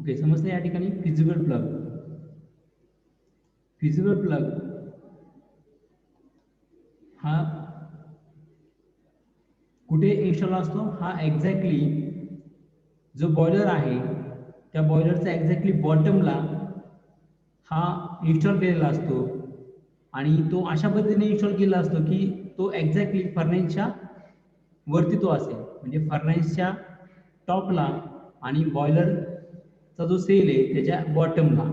Okay, समजलं या ठिकाणी फिजिबल प्लग. फिजिबल प्लग हा कुठे इन्स्टॉल असतो? हा एक्झॅक्टली जो बॉयलर आहे त्या बॉयलरचा एक्झॅक्टली बॉटमला हा इन्स्टॉल केलेला असतो आणि तो अशा पद्धतीने इन्स्टॉल केला असतो की तो एक्झॅक्टली फर्नेसच्या वरती तो असेल, म्हणजे फर्नेसच्या टॉपला आणि बॉयलरचा जो सेल आहे त्याच्या बॉटमला.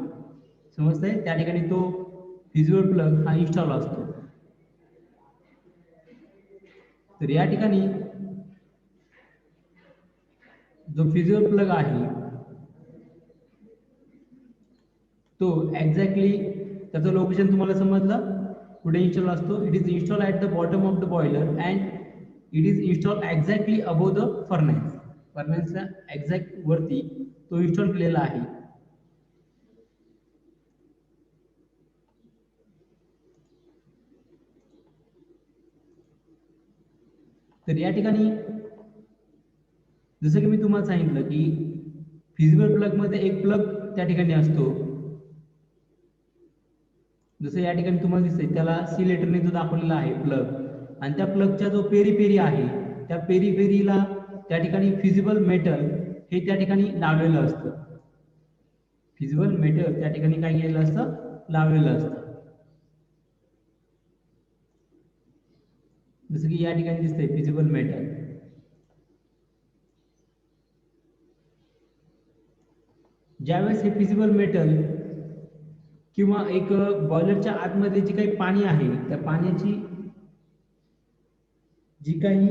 समजतंय? त्या ठिकाणी तो फिजिबल प्लग हा इन्स्टॉल असतो. तर या ठिकाणी जो फिजिबल प्लग आहे तो एक्झॅक्टली त्याचं लोकेशन तुम्हाला समजलं कुठे इन्स्टॉल असतो? It is install at the bottom of the boiler and it is install exactly above the furnace. फर्नेसच्या एक्झॅक्ट वरती तो इन्स्टॉल केलेला आहे. तर या ठिकाणी जसं की मी तुम्हाला सांगितलं की फिजिबल प्लग मध्ये एक प्लग त्या ठिकाणी असतो. जसं या ठिकाणी तुम्हाला दिसतंय त्याला सी लेटरने जो दाखवलेला आहे प्लग, आणि त्या प्लगचा जो पेरी आहे त्या पेरीला त्या ठिकाणी फिजिबल मेटल हे त्या ठिकाणी लावलेलं असतं. फिजिबल मेटल त्या ठिकाणी काय केलेलं असतं? लावलेलं असतं. जसं की या ठिकाणी दिसतंय फिजिबल मेटल. ज्यावेळेस हे फिजिबल मेटल किंवा एक बॉयलरच्या आतमध्ये जी काही पाणी आहे त्या पाण्याची जी काही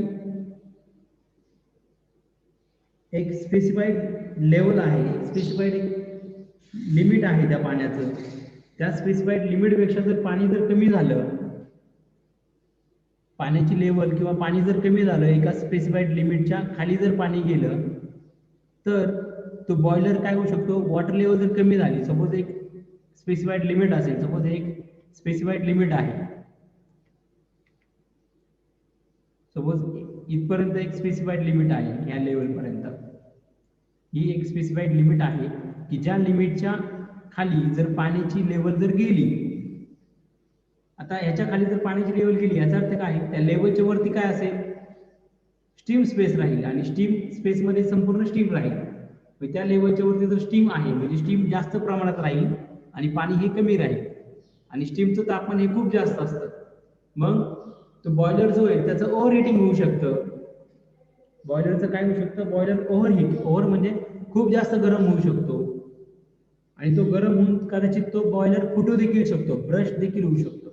एक स्पेसिफाईड लेवल आहे, स्पेसिफाईड एक लिमिट आहे त्या पाण्याचं, त्या स्पेसिफाईड लिमिटपेक्षा जर पाणी जर कमी झालं, पाण्याची लेवल किंवा पाणी जर कमी झालं, एका स्पेसिफाईड लिमिटच्या खाली जर पाणी गेलं तर तो बॉयलर काय होऊ शकतो? वॉटर लेवल जर कमी झाली, सपोज एक स्पेसिफाईड लिमिट असेल, सपोज एक स्पेसिफाईड लिमिट आहे, सपोज इथपर्यंत एक स्पेसिफाईड लिमिट आहे, या लेवलपर्यंत ही एक स्पेसिफाईड लिमिट आहे की ज्या लिमिटच्या खाली जर पाण्याची लेवल जर गेली, आता ह्याच्या खाली जर पाण्याची लेवल गेली याचा अर्थ काय? त्या लेवलच्या वरती काय असेल? स्टीम स्पेस राहील आणि स्टीम स्पेसमध्ये संपूर्ण स्टीम राहील. त्या लेवलच्या वरती जर स्टीम आहे म्हणजे स्टीम जास्त प्रमाणात राहील आणि पाणी हे कमी राहील आणि स्टीमचं तापमान हे खूप जास्त असतं. मग तो बॉयलर जो आहे त्याचं ओव्हर हिटिंग होऊ शकतं. बॉयलरचं काय होऊ शकतं? बॉयलर ओव्हर म्हणजे खूप जास्त गरम होऊ शकतो आणि तो गरम होऊन कदाचित तो बॉयलर फुटू देखील शकतो, ब्रश देखील होऊ शकतो.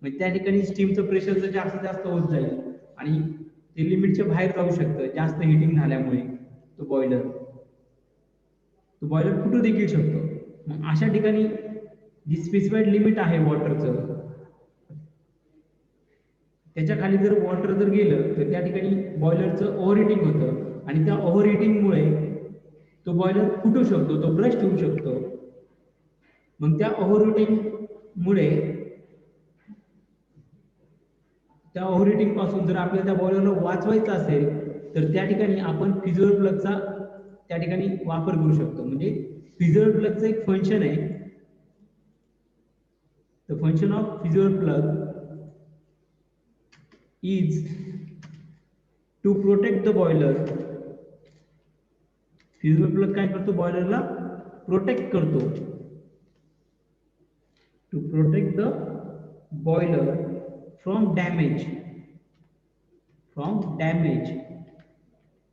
म्हणजे त्या ठिकाणी स्टीमचं प्रेशर जर जास्त जास्त होत जाईल आणि ते लिमिटच्या बाहेर जाऊ शकतं जास्त हिटिंग झाल्यामुळे तो बॉयलर फुटू देखील शकतो. मग अशा ठिकाणी जी स्पेसिफाईड लिमिट आहे वॉटरचं त्याच्या खाली जर वॉटर जर गेलं तर त्या ठिकाणी बॉयलरचं ओव्हर हिटिंग होतं आणि त्या ओव्हर हिटिंगमुळे तो बॉयलर फुटू शकतो, तो ब्रस्ट होऊ शकतो. मग त्या ओव्हर हिटिंगमुळे त्या ओव्हर हिटिंग पासून जर आपल्याला त्या बॉयलरला वाचवायचं असेल तर त्या ठिकाणी आपण फिजिबल प्लगचा त्या ठिकाणी वापर करू शकतो. म्हणजे फिजिबल प्लगचं एक फंक्शन आहे. The function of fusible plug is to protect the boiler. Fusible plug काय करतो? बॉयलरला प्रोटेक्ट करतो. To protect the boiler from damage.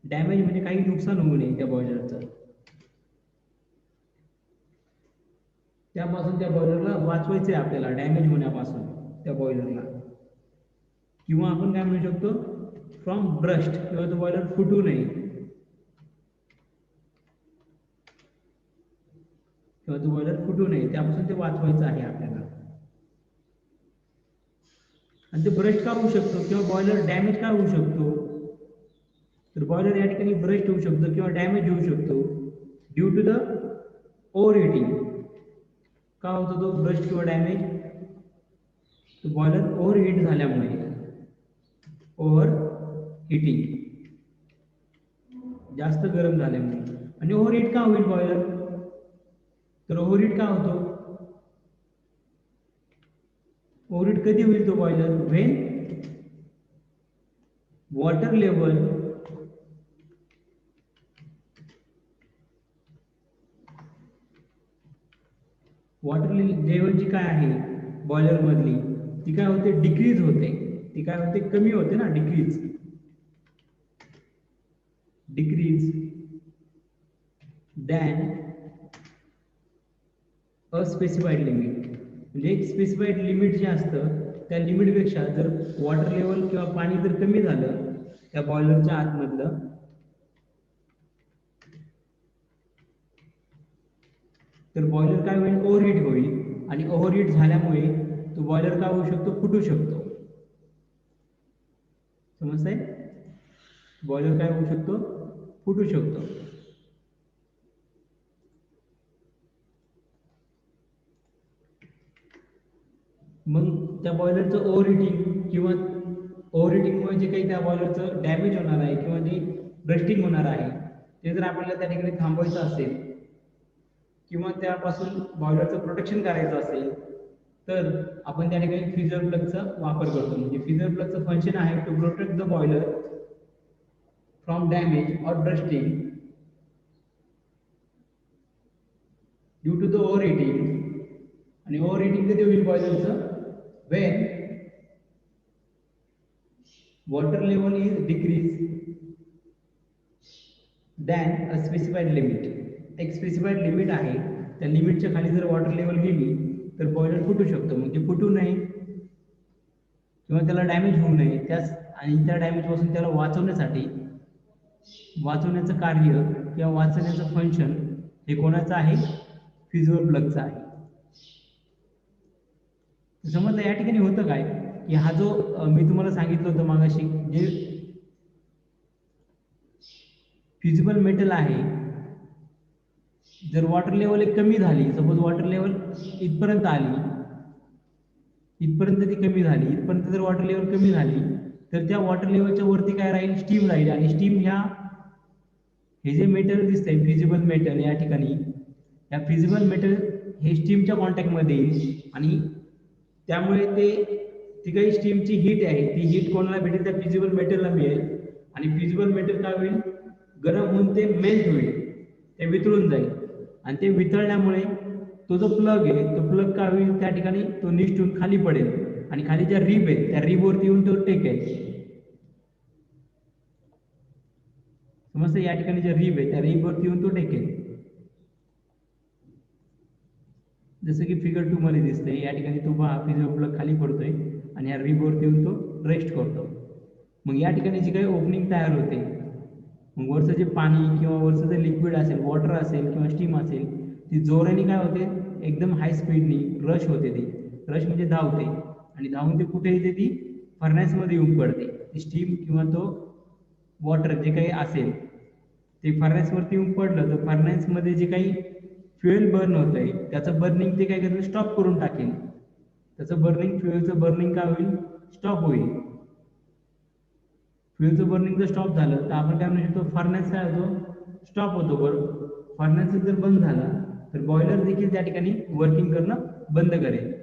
Damage म्हणजे काही नुकसान होऊ नये त्या बॉयलरचं, त्यापासून त्या बॉयलरला वाचवायचं आहे आपल्याला डॅमेज होण्यापासून त्या बॉयलरला. किंवा आपण काय म्हणू शकतो? फ्रॉम ब्रस्ट, किंवा तो बॉयलर फुटू नये त्यापासून ते वाचवायचं आहे आपल्याला. आणि ते ब्रस्ट का होऊ शकतो किंवा बॉयलर डॅमेज का होऊ शकतो? तर बॉयलर या ठिकाणी ब्रस्ट होऊ शकतो किंवा डॅमेज होऊ शकतो due to the overheating. का होतो तो ब्रस्ट किंवा डॅमेज? तो बॉयलर ओव्हर हीट झाल्यामुळे, ओव्हर हिटिंग जास्त गरम झाल्यामुळे. आणि ओव्हर हीट का होईल बॉयलर? तर ओव्हरहीट का होतो? ओव्हरहीट कधी होईल तो बॉयलर? व्हेन वॉटर लेवल जी काय आहे बॉयलर मधली ती काय होते? डिक्रीज होते. ती काय होते? कमी होते ना, डिक्रीज दॅन अस्पेसिफाईड लिमिट. म्हणजे एक स्पेसिफाईड लिमिट जे असतं त्या लिमिटपेक्षा जर वॉटर लेवल किंवा पाणी जर कमी झालं त्या बॉयलरच्या आतमधलं, तर बॉयलर काय होईल? ओव्हरहीट होईल. आणि ओव्हरहीट झाल्यामुळे तो बॉयलर काय होऊ शकतो? फुटू शकतो. समजतंय? बॉयलर काय होऊ शकतो? फुटू शकतो. मग त्या बॉयलरचं ओव्हरहीटिंग किंवा ओव्हरहीटिंगमुळे जे काही त्या बॉयलरचं डॅमेज होणार आहे किंवा जे ब्रस्टिंग होणार आहे ते जर आपल्याला त्या ठिकाणी थांबवायचं असेल किंवा त्यापासून बॉयलरचं प्रोटेक्शन करायचं असेल तर आपण त्या ठिकाणी फ्रीजर प्लगचा वापर करतो. म्हणजे फ्रीजर प्लगचं फंक्शन आहे to protect the boiler from damage or bursting due to the overheating. आणि ओव्हरहीटिंग कधी होईल बॉयलरचं? When water level is decreased than a specified limit. एक स्पेसिफाईड लिमिट आहे, त्या लिमिटच्या खाली जर वॉटर लेवल गेली तर बॉयलर फुटू शकतो. म्हणजे फुटू नये किंवा त्याला डॅमेज होऊ नये त्यास आणि त्या डॅमेजपासून त्याला वाचवण्याचं कार्य किंवा वाचवण्याचं फंक्शन हे कोणाचं आहे? फ्रीजर प्लगचं आहे. समजलं या ठिकाणी होतं काय की हा जो मी तुम्हाला सांगितलं होतं मागाशी जे फिजिबल मेटल आहे, जर वॉटर लेवल एक कमी झाली, सपोज वॉटर लेवल इथपर्यंत आली, इथपर्यंत ती कमी झाली, इथपर्यंत जर वॉटर लेवल कमी झाली तर त्या वॉटर लेवलच्या वरती काय राहील? स्टीम राहील. आणि स्टीम हे जे मेटल दिसतंय फिजिबल मेटल या ठिकाणी, या फिजिबल मेटल हे स्टीमच्या कॉन्टॅक्टमध्ये येईल आणि त्यामुळे ती काही स्टीमची हीट आहे ती हीट कोणाला भेटेल? त्या फिजिबल मेटलला मिळेल. आणि फिजिबल मेटल काय होईल? गरम होऊन ते मेल्ट होईल, ते वितळून जाईल. आणि ते वितळल्यामुळे तो जो प्लग आहे तो प्लग काय होईल? त्या ठिकाणी तो निष्ठून खाली पडेल आणि खाली ज्या रिब आहेत त्या रिबवरती येऊन तो टेकेल. समजतं? या ठिकाणी ज्या रिब आहे त्या रिबवरती येऊन तो टेकेल. जसं की फिगर 2 मध्ये दिसतंय या ठिकाणी तो फिजिबल प्लग खाली पडतोय आणि या रिबवरती येऊन तो रेस्ट करतो. मग या ठिकाणी जी काही ओपनिंग तयार होते, मग वरचं जे पाणी किंवा वरचं जे लिक्विड असेल, वॉटर असेल किंवा स्टीम असेल, ती जोराने काय होते? एकदम हाय स्पीडनी रश होते. ती रश म्हणजे धावते आणि धावून ते कुठे येते? ती फर्नेसमध्ये येऊन पडते. ती स्टीम किंवा तो वॉटर जे काही असेल ते फर्नेसवरती येऊन पडलं तर फर्नेसमध्ये जे काही फ्युएल बर्न होत आहे त्याचं बर्निंग ते काय करेल? स्टॉप करून टाकेल. त्याचं बर्निंग, फ्युएलचं बर्निंग काय होईल? स्टॉप होईल. फ्युएलचं बर्निंग जर स्टॉप झालं तर आपण काय म्हणू शकतो? फर्नेस काय होतो? स्टॉप होतो. बरोबर. फर्नेस जर बंद झाला तर बॉयलर देखील त्या ठिकाणी वर्किंग करणं बंद करेल.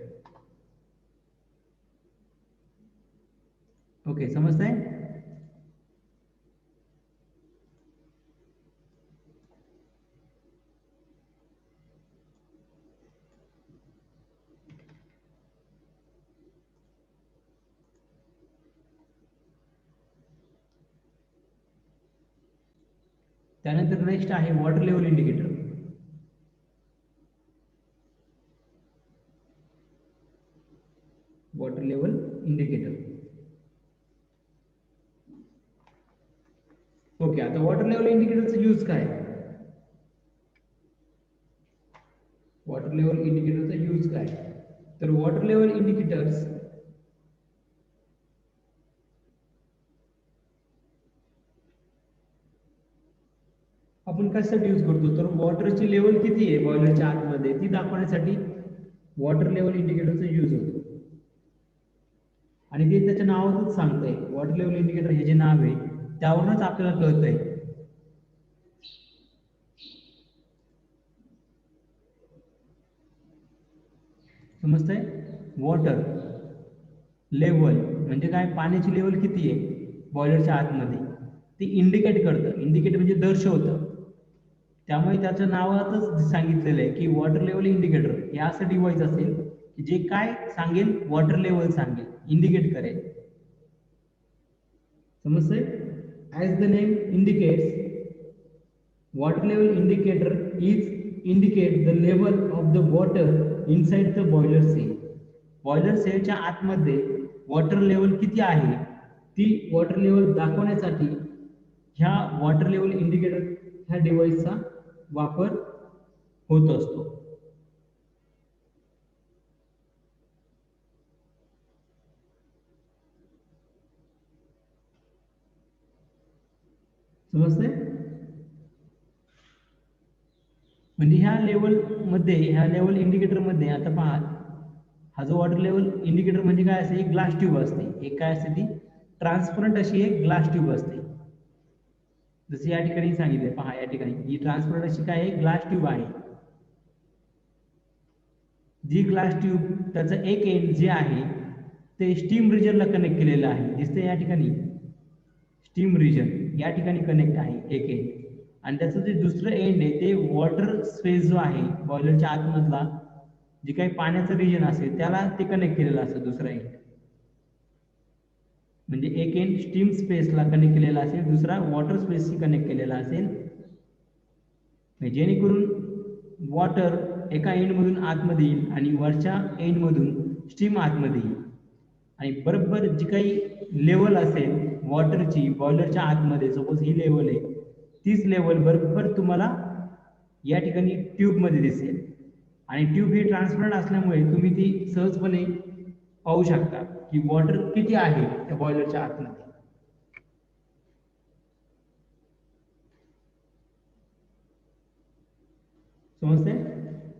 ओके, समजतंय? त्यानंतर नेक्स्ट आहे water level indicator. Water level indicator. Okay, आता वॉटर लेवल इंडिकेटरचा यूज काय? वॉटर लेवल इंडिकेटरचा यूज काय? तर वॉटर लेवल इंडिकेटर्स आपण कशासाठी यूज करतो? तर वॉटरची लेवल किती आहे बॉयलरच्या आतमध्ये ती दाखवण्यासाठी वॉटर लेवल इंडिकेटरचा यूज होतो. आणि ते त्याच्या नावातच सांगतंय. वॉटर लेवल इंडिकेटर हे जे नाव आहे त्यावरूनच आपल्याला कळतंय. समजतंय? वॉटर लेवल म्हणजे काय, पाण्याची लेवल किती आहे बॉयलरच्या आतमध्ये ते इंडिकेट करतं. इंडिकेट म्हणजे दर्शवतं. त्यामुळे त्याचं नावातच सांगितलेलं आहे की वॉटर लेवल इंडिकेटर हे असं डिव्हाइस असेल की जे काय सांगेल, वॉटर लेवल सांगेल, इंडिकेट करेल. समजतंय? As the name indicates, water level indicator is indicate the level of the water inside the boiler cell. Boiler सेलच्या आतमध्ये वॉटर लेवल किती आहे ती वॉटर लेवल दाखवण्यासाठी ह्या वॉटर लेवल इंडिकेटर ह्या डिव्हाइसचा वापर होत असतो. समजते? म्हणजे ह्या लेवल मध्ये, ह्या लेवल इंडिकेटर मध्ये आता पहा, हा जो वॉटर लेवल इंडिकेटर म्हणजे काय असते, एक ग्लास ट्यूब असते. एक काय असते, ती ट्रान्सपरंट अशी एक ग्लास ट्यूब असते. जसे या ठिकाणी सांगितले पहा, या ठिकाणी ही ट्रान्सपरंट अशी काय आहे, ग्लास ट्यूब आहे. जी ग्लास ट्यूब त्याचं एक एंड जे आहे ते स्टीम रिजनला कनेक्ट केलेलं आहे. दिसते या ठिकाणी स्टीम रिजन या ठिकाणी कनेक्ट आहे एक एंड, आणि त्याचं जे दुसरं एंड आहे ते वॉटर स्पेस जो आहे बॉयलरच्या आतमधला जे काही पाण्याचं रिजन असेल त्याला ते कनेक्ट केलेलं असतं दुसरा एंड. म्हणजे एक एंड स्टीम स्पेसला कनेक्ट केलेला असेल, दुसरा वॉटर स्पेसशी कनेक्ट केलेला असेल, जेणेकरून वॉटर एका एंडमधून आतमध्ये येईल आणि वरच्या एंडमधून स्टीम आतमध्ये येईल. आणि बरोबर जी काही लेवल असेल वॉटरची बॉयलरच्या आतमध्ये, सपोज ही लेवल आहे, तीच लेवल बरोबर तुम्हाला या ठिकाणी ट्यूबमध्ये दिसेल. आणि ट्यूब ही ट्रान्सपरंट असल्यामुळे तुम्ही ती सहजपणे पाहू शकता की वॉटर किती आहे त्या बॉयलरच्या आतमध्ये. समजते?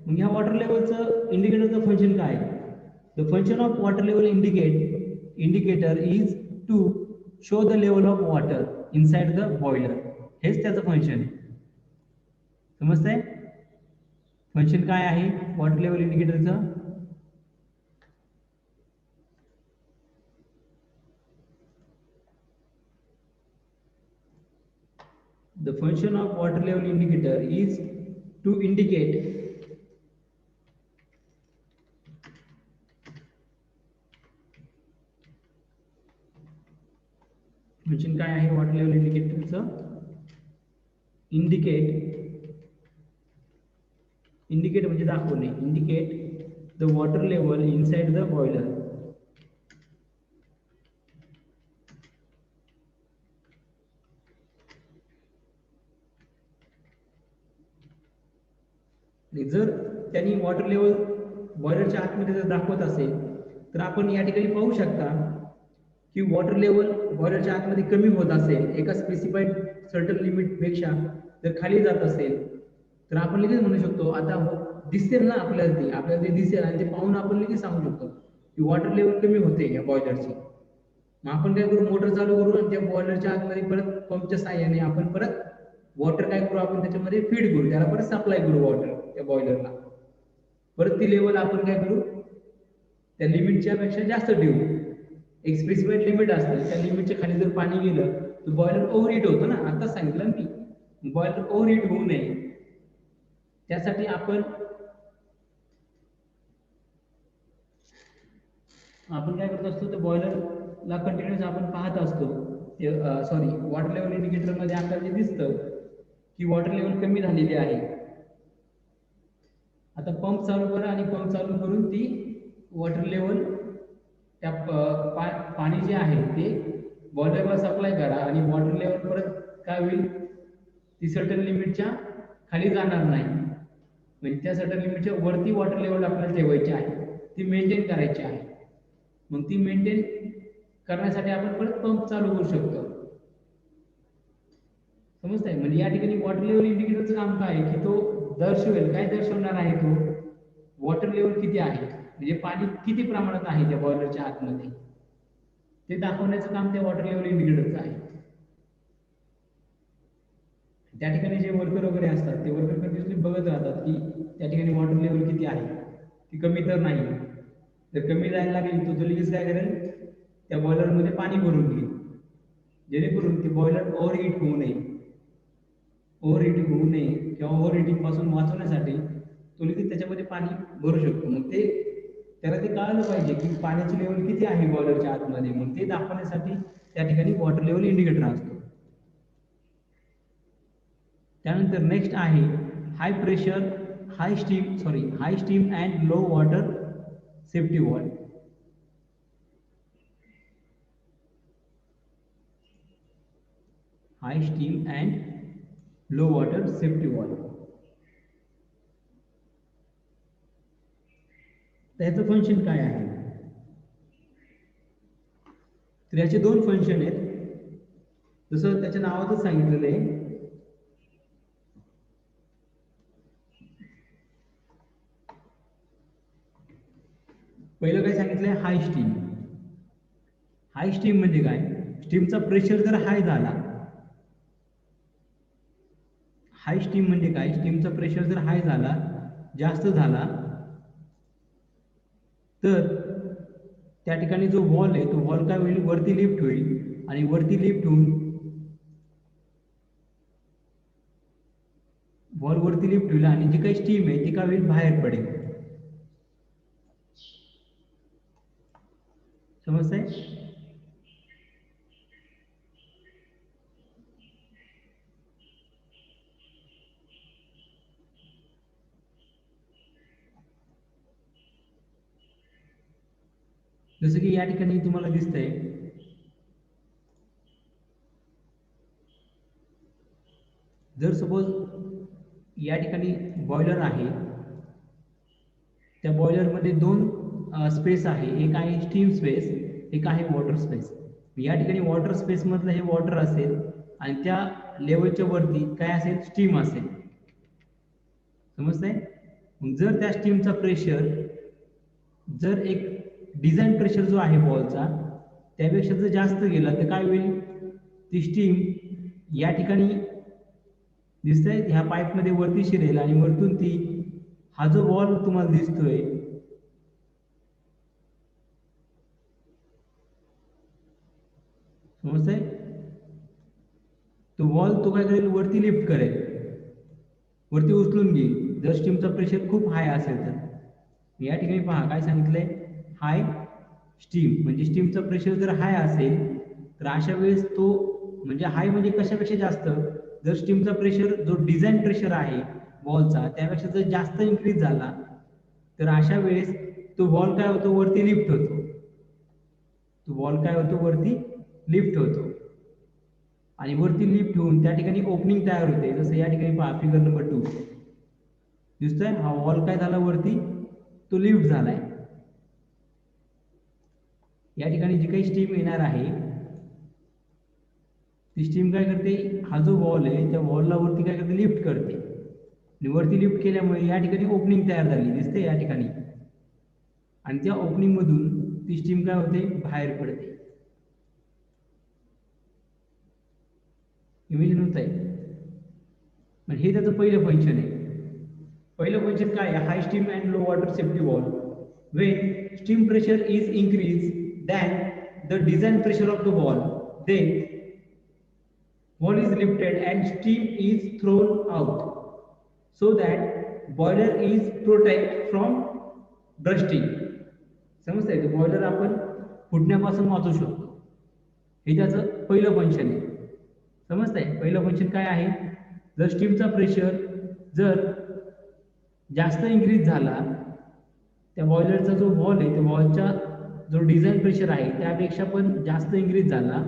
मग ह्या वॉटर लेवलचं इंडिकेटरचं फंक्शन काय आहे? The function of water level indicator is to show the level of water inside the boiler. हेच त्याचं फंक्शन आहे. समजतंय? फंक्शन काय आहे वॉटर लेवल इंडिकेटरचं? The function of water level indicator is to indicate function काय आहे वॉटर लेवल इंडिकेटरचं? इंडिकेट म्हणजे दाखवणे. Indicate the water level inside the boiler. जर त्यांनी वॉटर लेवल बॉयलरच्या आतमध्ये जर दाखवत असेल तर आपण या ठिकाणी पाहू शकता की वॉटर लेवल बॉयलरच्या आतमध्ये कमी होत असेल, एका स्पेसिफाईड सर्टन लिमिटपेक्षा जर खाली जात असेल तर आपण लगेच म्हणू शकतो, आता दिसेल ना आपल्याला ते दिसेल आणि ते पाहून आपण लगेच सांगू शकतो की वॉटर लेवल कमी होते या बॉयलरची. मग आपण काय करू, मोटर चालू करू आणि त्या बॉयलरच्या आतमध्ये परत पंपच्या साहाय्याने आपण परत वॉटर काय करू, आपण त्याच्यामध्ये फीड करू, त्याला परत सप्लाय करू वॉटर त्या बॉयलरला. परत ती लेवल आपण काय करू, त्या लिमिटच्या पेक्षा जास्त ठेवू. एक स्पेसिफाईड लिमिट असतं, त्या लिमिटच्या खाली जर पाणी गेलं तर बॉयलर ओव्हरहीट होतं ना, आता सांगितलं मी. बॉयलर ओव्हरहीट होऊ नये त्यासाठी आपण काय करत असतो, तर बॉयलरला कंटिन्युअस आपण पाहत असतो. सॉरी, वॉटर लेवल इंडिकेटरमध्ये आपल्याला दिसतं की वॉटर लेवल कमी झालेली आहे. आता पंप चालू करा आणि पंप चालू करून ती वॉटर लेवल त्या पाणी जे आहे ते बॉयलरला सप्लाय करा आणि वॉटर लेवल परत काय होईल, ती सर्टन लिमिटच्या खाली जाणार नाही. म्हणजे त्या सर्टन लिमिटच्या वरती वॉटर लेवल आपल्याला ठेवायची आहे, ती मेंटेन करायची आहे. मग ती मेंटेन करण्यासाठी आपण परत पंप चालू करू शकतो. समजतंय? म्हणजे या ठिकाणी वॉटर लेवल इंडिकेटरचं काम काय आहे की तो दर्शवेल, काय दर्शवणार आहे, तो वॉटर लेवल किती आहे, म्हणजे पाणी किती प्रमाणात आहे त्या बॉयलरच्या आतमध्ये, ते दाखवण्याचं काम त्या वॉटर लेवल इंडिकेटरचं आहे. त्या ठिकाणी जे वर्कर वगैरे असतात ते वर्कर कंटिन्युअसली बघत राहतात की त्या ठिकाणी वॉटर लेवल किती आहे, ती कमी तर नाही. जर कमी जायला लागली तो लगेच काय करेल, त्या बॉयलरमध्ये पाणी भरून घेईल, जेणेकरून ते बॉयलर ओव्हरहीट होऊ नये. ओव्हरहीटिंग होऊ नये किंवा ओव्हरहीटिंग पासून वाचवण्यासाठी तो लगेच त्याच्यामध्ये पाणी भरू शकतो. मग ते त्याला ते कळालं पाहिजे की पाण्याची लेवल किती आहे बॉयलरच्या आतमध्ये. मग ते दाखवण्यासाठी त्या ठिकाणी वॉटर लेवल इंडिकेटर असतो. त्यानंतर नेक्स्ट आहे high pressure high steam and low water safety valve. High steam and low water safety valve. त्याचं फंक्शन काय आहे? तर याचे दोन फंक्शन आहेत, जसं त्याच्या नावातच सांगितलेलं आहे. पहिलं काय सांगितलंय, हाय स्टीम. हाय स्टीम म्हणजे काय, स्टीमचा प्रेशर जर हाय झाला, हाय स्टीम म्हणजे काय, स्टीमचा प्रेशर जर हाय झाला, जास्त झाला, तर त्या ठिकाणी जो वॉल आहे तो वॉल काय होईल, वरती लिफ्ट होईल आणि वरती लिफ्ट होऊन वॉल वरती लिफ्ट होईल आणि जी काही स्टीम आहे ती काय होईल, बाहेर पडेल. समजतंय? जसं की या ठिकाणी तुम्हाला दिसतंय, जर सपोज या ठिकाणी बॉयलर आहे, त्या बॉयलरमध्ये दोन स्पेस आहे, एक आहे स्टीम स्पेस, एक आहे वॉटर स्पेस. या ठिकाणी वॉटर स्पेस मधलं हे वॉटर असेल आणि त्या लेवलच्या वरती काय असेल, स्टीम असेल. समजतंय? मग जर त्या स्टीमचा प्रेशर जर एक डिझाईन प्रेशर जो आहे बॉलचा त्यापेक्षा जर जास्त गेला तर काय होईल, ती स्टीम या ठिकाणी दिसतंय ह्या पाईप मध्ये वरती शिरेल आणि वरतून ती हा जो वॉल तुम्हाला दिसतोय, समजतंय, तो वॉल तो काय करेल, वरती लिफ्ट करेल, वरती उचलून घेईल जर स्टीमचा प्रेशर खूप हाय असेल तर. या ठिकाणी पहा काय सांगितलंय, हाय स्टीम म्हणजे स्टीमचा प्रेशर जर हाय असेल तर अशा वेळेस तो म्हणजे हाय म्हणजे कशापेक्षा जास्त, जर स्टीमचा प्रेशर जो डिझाईन प्रेशर आहे वॉलचा त्यापेक्षा जर जास्त इन्क्रीज झाला तर अशा वेळेस तो वॉल काय होतो, वरती लिफ्ट होतो. तो वॉल काय होतो, वरती लिफ्ट होतो आणि वरती लिफ्ट होऊन त्या ठिकाणी ओपनिंग तयार होते. जसं या ठिकाणी पहा फिगर नंबर 2 दिसतोय, हा वॉल काय झाला, वरती तो लिफ्ट झालाय. या ठिकाणी जी काही स्टीम येणार आहे ती स्टीम काय करते, हा जो वॉल आहे त्या वॉलला वरती काय करते, लिफ्ट करते आणि वरती लिफ्ट केल्यामुळे या ठिकाणी ओपनिंग तयार झाली दिसते या ठिकाणी, आणि त्या ओपनिंग मधून ती स्टीम काय होते, बाहेर पडते. इमेजिन होत आहे. पण हे त्याचं पहिलं फंक्शन आहे. पहिलं फंक्शन काय आहे, high steam and low water safety valve. When steam pressure is increased than the design pressure of the wall, then wall is lifted and steam is thrown out so that boiler is protected from bursting. समजतंय, तो boiler आपण फुटण्यापासून वाचू शकतो. हे त्याचं पहिलं function आहे. समजतंय, पहिलं फंक्शन काय आहे, जर स्टीमचा प्रेशर जर जास्त इन्क्रीज झाला, त्या बॉयलरचा जो वॉल आहे त्या वॉलचा जो डिझाईन प्रेशर आहे त्यापेक्षा पण जास्त इन्क्रीज झाला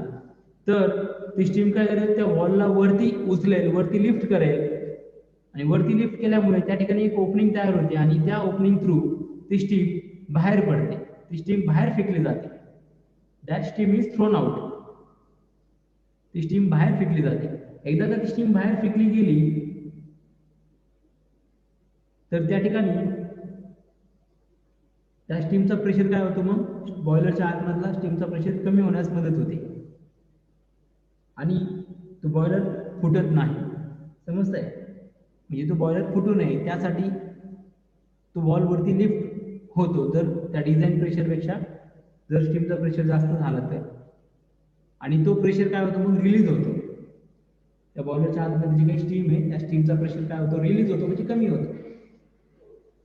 तर ती स्टीम काय करेल, त्या वॉलला वरती उचलेल, वरती लिफ्ट करेल आणि वरती लिफ्ट केल्यामुळे त्या ठिकाणी एक ओपनिंग तयार होते आणि त्या ओपनिंग थ्रू ती स्टीम बाहेर पडते, ती स्टीम बाहेर फेकली जाते. That steam is thrown out. ती स्टीम बाहेर फेकली जाते. एकदा का ती स्टीम बाहेर फेकली गेली तर त्या ठिकाणी त्या स्टीमचा प्रेशर काय होतो, मग बॉयलरच्या आतमधला स्टीमचा प्रेशर कमी होण्यास मदत होते आणि तो बॉयलर फुटत नाही. समजतंय, म्हणजे तो बॉयलर फुटू नये त्यासाठी तो वॉल वरती लिफ्ट होतो जर त्या डिझाईन प्रेशरपेक्षा जर स्टीमचा प्रेशर जास्त झाला तर, आणि तो प्रेशर काय होतो मग रिलीज होतो. त्या बॉयलरच्या आतमध्ये जी काही स्टीम आहे त्या स्टीमचा प्रेशर काय होतो रिलीज होतो म्हणजे कमी होतो,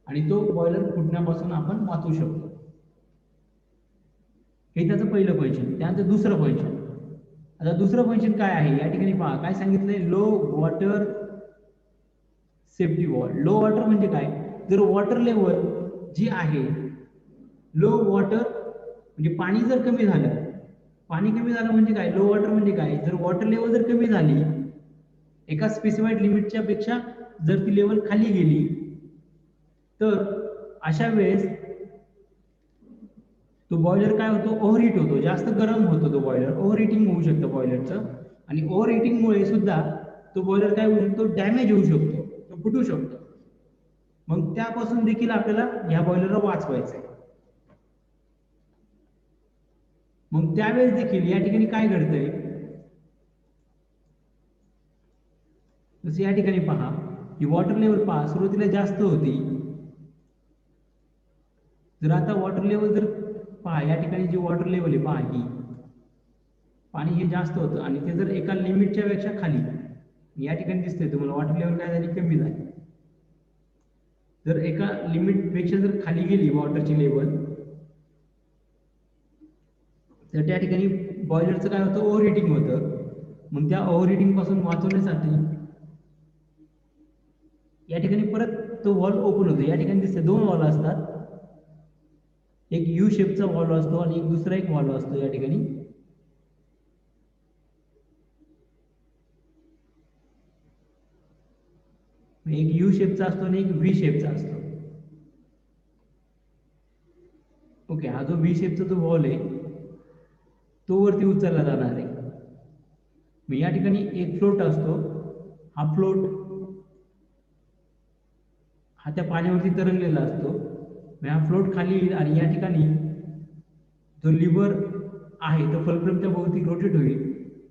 आणि तो बॉयलर फुटण्यापासून आपण वाचू शकतो. हे त्याचं पहिलं फंक्शन. त्यानंतर दुसरं फंक्शन. आता दुसरं फंक्शन काय आहे या ठिकाणी पहा, काय सांगितलंय, low water safety wall. Low water म्हणजे काय, जर वॉटर लेवल जी आहे, लो वॉटर म्हणजे पाणी जर कमी झालं, पाणी कमी झालं म्हणजे काय, लो वॉटर म्हणजे काय, जर वॉटर लेवल जर कमी झाली एका स्पेसिफाईड लिमिटच्या पेक्षा जर ती लेवल खाली गेली तर अशा वेळेस तो बॉयलर काय होतो ओव्हरहीट होतो, जास्त गरम होतो तो बॉयलर, ओव्हरहीटिंग होऊ शकतं बॉयलरचं, आणि ओव्हरहीटिंगमुळे सुद्धा तो बॉयलर काय होऊ शकतो डॅमेज होऊ शकतो, तो फुटू शकतो. मग त्यापासून देखील आपल्याला ह्या बॉयलरला वाचवायचं आहे. मग त्यावेळेस देखील या ठिकाणी काय घडतंय, जसं या ठिकाणी पहा ही वॉटर लेवल पहा सुरुवातीला जास्त होती, जर आता वॉटर लेवल जर पहा या ठिकाणी जी वॉटर लेवल आहे पहा, ही पाणी हे जास्त होतं आणि ते जर एका लिमिटच्या पेक्षा खाली, या ठिकाणी दिसतंय तुम्हाला वॉटर लेवल काय झाली कमी झाली. जर एका लिमिट पेक्षा जर खाली गेली वॉटरची लेवल तर त्या ठिकाणी बॉयलरचं काय होतं ओव्हरहीटिंग होतं. मग त्या ओव्हरहीटिंग पासून वाचवण्यासाठी या ठिकाणी परत तो वॉल्व ओपन होतो. या ठिकाणी दिसते दोन वॉल्व असतात, एक यू शेपचा वॉल्व असतो आणि एक दुसरा एक वॉल्व असतो. या ठिकाणी एक यू शेपचा असतो आणि एक व्ही शेपचा असतो. ओके, हा जो व्ही शेपचा जो वॉल आहे तो वरती उचलला जाणार आहे. मग या ठिकाणी एक फ्लोट असतो, हा फ्लोट हा त्या पाण्यावरती तरंगलेला असतो. हा फ्लोट खाली येईल आणि या ठिकाणी जो लिव्हर आहे तो फलक्रमच्या भोवती रोटेट होईल,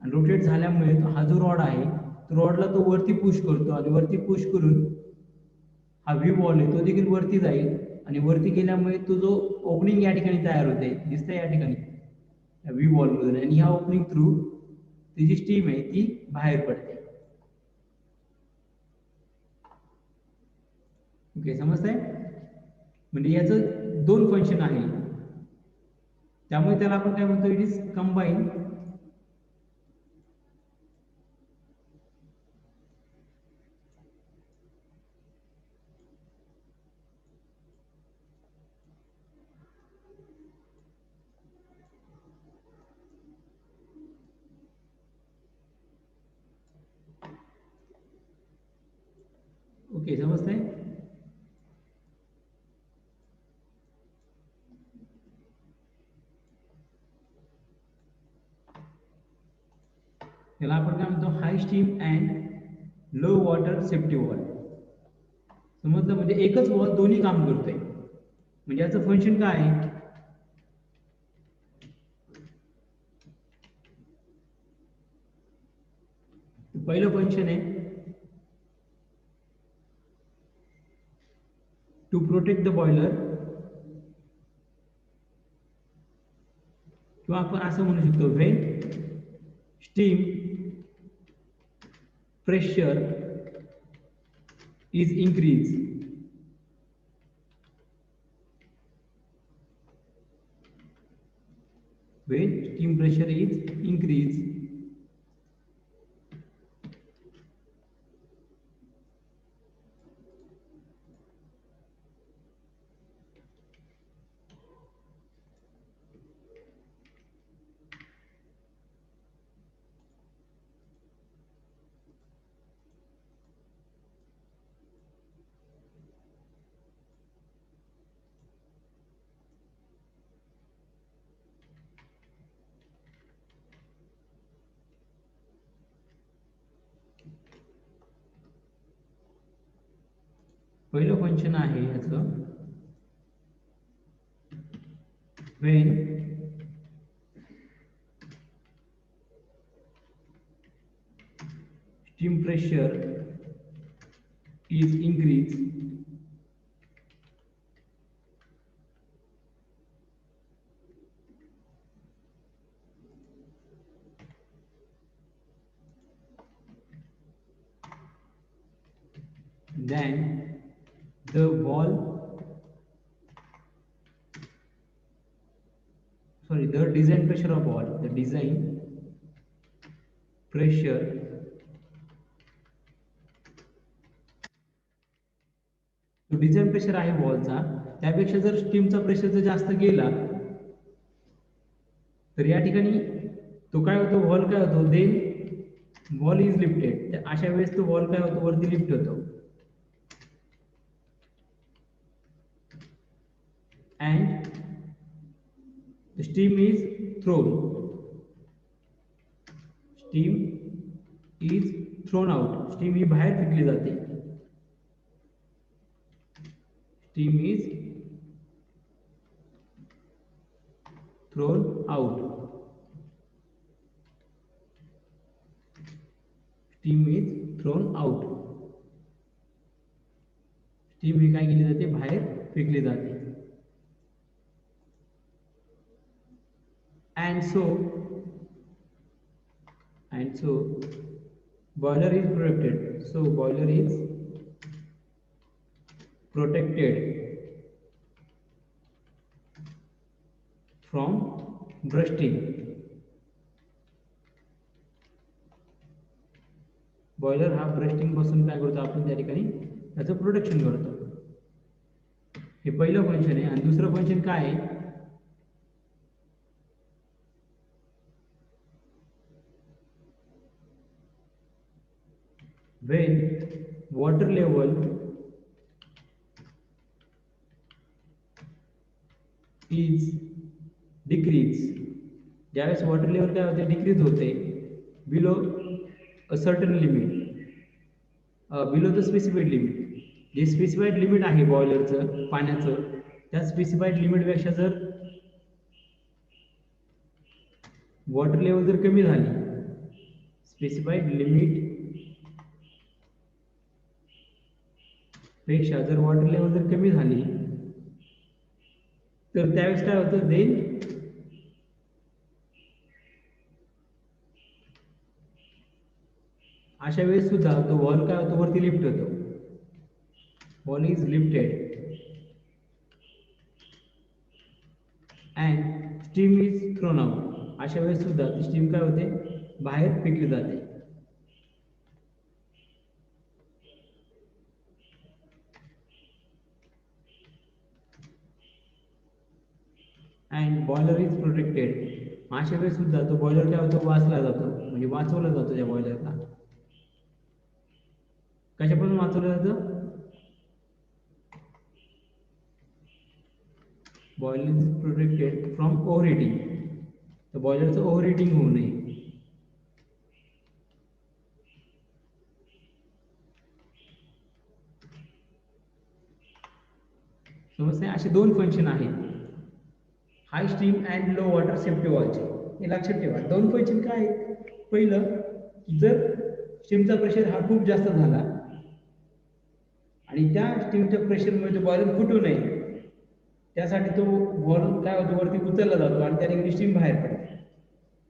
आणि रोटेट झाल्यामुळे हा जो रॉड आहे तो रॉडला तो वरती पुश करतो, आणि वरती पुश करून हा व्ही वॉल आहे तो देखील वरती जाईल, आणि वरती गेल्यामुळे तो जो ओपनिंग या ठिकाणी तयार होते दिसतंय या ठिकाणी व्ही वॉल मधून, आणि ह्या ओपनिंग थ्रू ती जी स्टीम आहे ती बाहेर पडते. ओके, समजतंय? म्हणजे याचं दोन फंक्शन आहे, त्यामुळे त्याला आपण काय म्हणतो, इट इज कंबाईन ओके, समजतंय? त्याला आपण काय म्हणतो high steam and low water safety valve. समजलं? म्हणजे एकच वॉल दोन्ही काम करतोय. म्हणजे याचं फंक्शन काय आहे, पहिलं फंक्शन आहे टू प्रोटेक्ट द बॉयलर, किंवा आपण असं म्हणू शकतो when steam pressure is increase, when steam pressure is increased, पहिलं फंक्शन आहे याचं when steam pressure is increased, then the design pressure of wall, the design pressure तो डिझाईन प्रेशर आहे वॉलचा, त्यापेक्षा जर स्टीमचा प्रेशर जर जास्त गेला तर या ठिकाणी तो काय होतो, वॉल काय होतो, देन वॉल इज लिफ्टेड. अशा वेळेस तो वॉल काय होतो, वरती लिफ्ट होतो. And steam is thrown, steam is thrown out, steam ही बाहेर फेकली जाते. Steam is thrown out, steam is thrown out, steam ही काय केली जाते, बाहेर फेकली जाते. and so boiler is protected, so boiler is protected from bursting. Boiler हा ब्रस्टिंग पासून काय करतो, आपण त्या ठिकाणी त्याचं प्रोटेक्शन करतो. हे पहिलं फंक्शन आहे. आणि दुसरं फंक्शन काय आहे, when water level is decrease, ज्यावेळेस वॉटर लेवल काय होते, डिक्रीज होते below a certain limit, below the specified limit. जे स्पेसिफाईड लिमिट आहे बॉयलरचं पाण्याचं, त्या स्पेसिफाईड लिमिटपेक्षा जर वॉटर लेवल जर कमी झाली, स्पेसिफाईड लिमिट पेक्षा जर वॉटर लेवल जर कमी झाली तर त्यावेळेस काय होतं, देन अशा वेळेस सुद्धा तो वॉल काय होतो, वरती लिफ्ट होतो. Wall is lifted and steam is thrown out. अशा वेळेस सुद्धा ती स्टीम काय होते, बाहेर फेकली जाते. And boiler is protected. अशा वेळेस सुद्धा तो बॉयलर काय होतो, वाचला जातो, म्हणजे वाचवला जातो. त्या बॉयलरला कशापासून वाचवलं जातं, बॉयलर इज प्रोटेक्टेड फ्रॉम ओव्हरहीटिंग. तर बॉयलरचं ओव्हरहीटिंग होऊ नये. समजते. असे दोन फंक्शन आहेत, high steam and low water safety वॉलचे. हे लक्षात ठेवा. दोन फंक्शन काय आहेत, पहिलं जर स्टीमचा प्रेशर हा खूप जास्त झाला आणि त्या स्टीमच्या प्रेशरमुळे तो बॉयलर फुटू नये, त्यासाठी तो वॉल काय होतो, वरती उचलला जातो आणि त्याने स्टीम बाहेर पडते.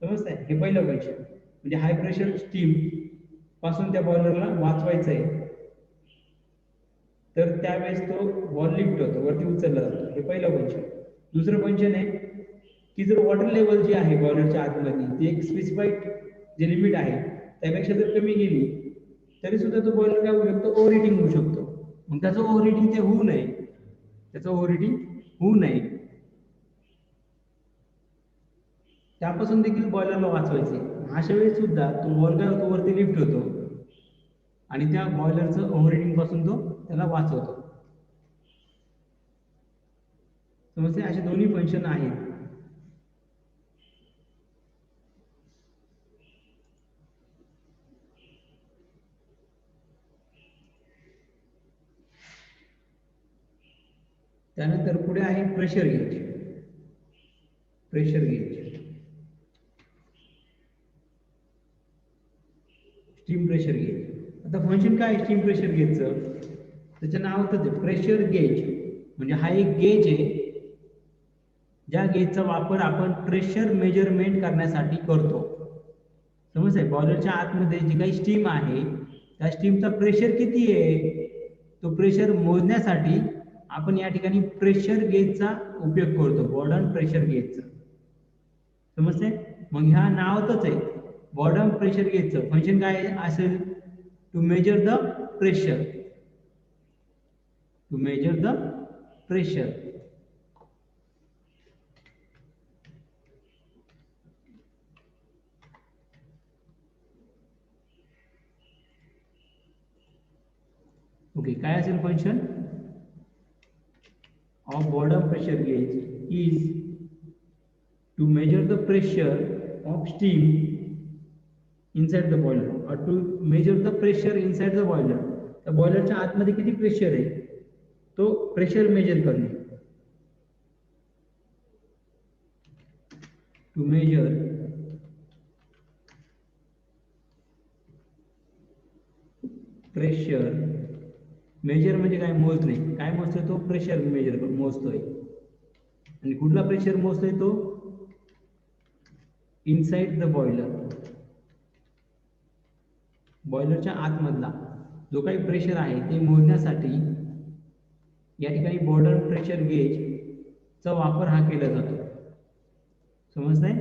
समजतंय. हे पहिलं फंक्शन, म्हणजे हाय प्रेशर स्टीम पासून त्या बॉयलरला वाचवायचं आहे, तर त्यावेळेस तो वॉल लिफ्ट होतो, वरती उचलला जातो. हे पहिलं फंक्शन. दुसरं फंक्शन आहे की जर वॉटर लेवल जी आहे बॉयलरच्या आतमध्ये ती एक स्पेसिफाईड जे लिमिट आहे त्यापेक्षा जर कमी गेली तरी सुद्धा तो बॉयलर काय होऊ शकतो, ओव्हरहीटिंग होऊ शकतो. मग त्याचं ओव्हरहीटिंग ते होऊ नये, त्याचं ओव्हरहीटिंग होऊ नये, त्यापासून देखील बॉयलरला वाचवायचे. अशा वेळेस सुद्धा तो वॉल काय होतो, वरती लिफ्ट होतो आणि त्या बॉयलरचं ओव्हरहीटिंग पासून तो त्याला वाचवतो. समजते. असे दोन्ही फंक्शन आहेत. त्यानंतर पुढे आहे pressure gauge. Pressure gauge, steam pressure gauge. आता फंक्शन काय आहे स्टीम प्रेशर गेजचं, त्याचं नाव होतं प्रेशर गेज. म्हणजे हा एक गेज आहे ज्या गेजचा वापर आपण प्रेशर मेजरमेंट करण्यासाठी करतो. समजतंय. बॉयलरच्या आतमध्ये जी काही स्टीम आहे त्या स्टीमचा प्रेशर किती आहे तो प्रेशर मोजण्यासाठी आपण या ठिकाणी प्रेशर गेजचा उपयोग करतो, बॉर्डन प्रेशर गेजचा. समजते? मग ह्या नावातच आहे बॉर्डन प्रेशर गेजचं फंक्शन काय असेल, to measure the pressure, to measure the pressure. Okay, काय असेल function of Bourdon pressure gauge is to measure the pressure of steam inside the boiler, or to measure the pressure inside the boiler. त्या बॉयलरच्या आतमध्ये किती pressure आहे तो pressure measure करणे. To measure pressure, measure म्हणजे काय, मोजणे. काय मोजतोय तो, प्रेशर मेजर मोजतोय. आणि कुठला प्रेशर मोजतोय तो, इनसाइड द बॉयलर, बॉयलरच्या आतमधला जो काही प्रेशर आहे ते मोजण्यासाठी या ठिकाणी बॉर्डर प्रेशर गेज चा वापर हा केला जातो. समजतंय?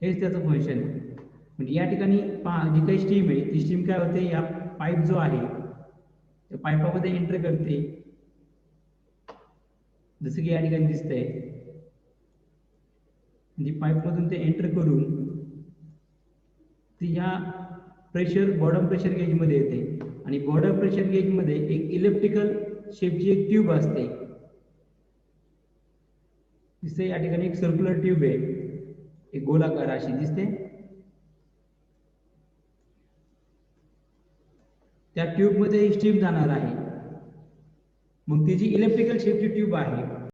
हेच त्याचं फंक्शन आहे. म्हणजे या ठिकाणी जी काही स्टीम आहे ती स्टीम काय होते, या पाईप जो आहे त्या पाईपामध्ये एंटर करते, जसं की या ठिकाणी दिसतंय. म्हणजे पाईपमधून ते एंटर करून ती ह्या प्रेशर बॉर्डर प्रेशर गेजमध्ये येते. आणि बॉर्डर प्रेशर गेजमध्ये एक इलेक्ट्रिकल शेपची एक ट्यूब असते, दिसते या ठिकाणी एक सर्क्युलर ट्यूब आहे, एक गोलाकार अशी दिसते. त्या ट्यूब मध्ये स्टीम जाणार आहे. मग ती जी इलेक्ट्रिकल शेपची ट्यूब आहे